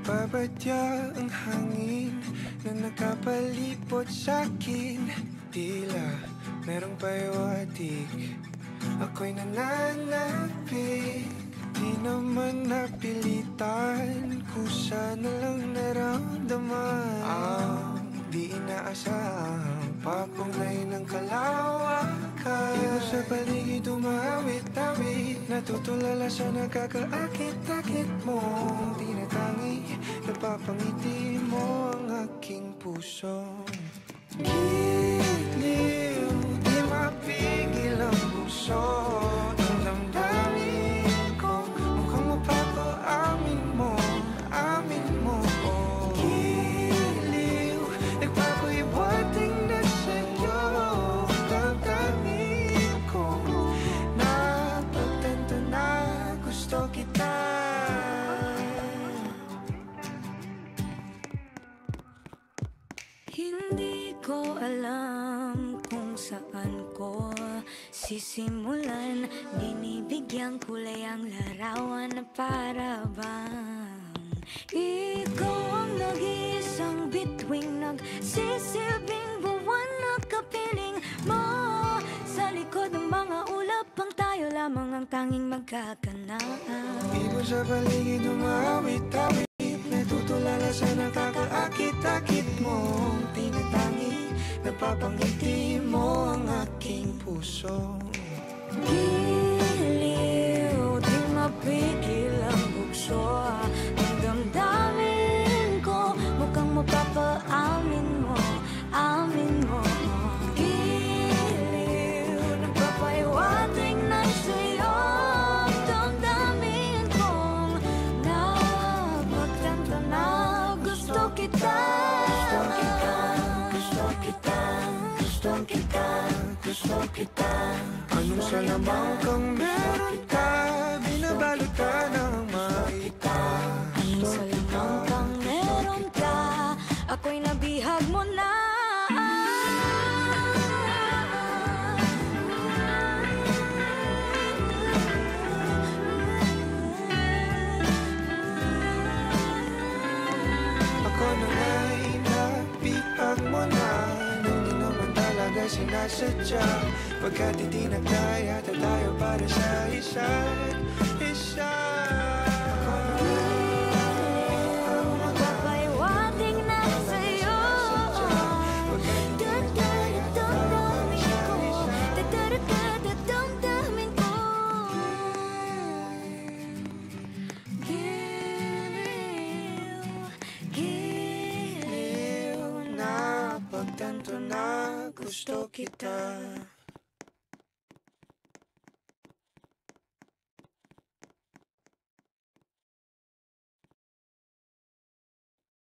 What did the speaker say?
Nagpapadya ang hangin na nakapalipot sa'kin. Tila merong pahiwatig, ako'y nananapik. Di naman napilitan, kusa na lang naramdaman ang di inaasahang papunay ng kalawakan. Iba sa paligid umawit-awit, natutulala sa nakakaakit-akit mo. Tinatangi, napapangiti mo ang aking puso. Giliw, di mapigil ang puso. Ang damdamin ko, mukhang mapapaamin mo, amin mo. Giliw, nagpapahiwating na sa'yo. Ang damdamin ko, napagtanto na gusto kita. Hindi ko alam kung saan ko sisimulan. Binibigyang kulay ang larawan na para bang ikaw ang nag-iisang bituing, nagsisilbing buwan na kapiling mo. Sa likod ng mga ulap, ang tayo lamang ang tanging magkakanaan. Ibon sa paligid umawit-awit, natutulala sa nakakaakit-akit mo. Tinatangi, napapangiti mo ang aking puso. Giliw, di mapigil ang bugso. Ang damdamin ko, mukhang mapapaamin mo, amin mo. Giliw, nagpapahiwatig na sa'yo. Ang damdamin kong napagtanto na gusto kita. Gusto kita, gusto kita, gusto kita. Anong salamang kang meron ka, binabalot ka ng makita. Anong salamang kang meron ka, ako'y nabihag mo na. Ako na nga'y nabihag mo na, nang di naman talaga sinasadya. Pagkat hindi nagkaya tayo para sa isa't isa. Magpapahiwatig na sa'yo. Damdamin ko, Giliw, Napagtanto na gusto kita.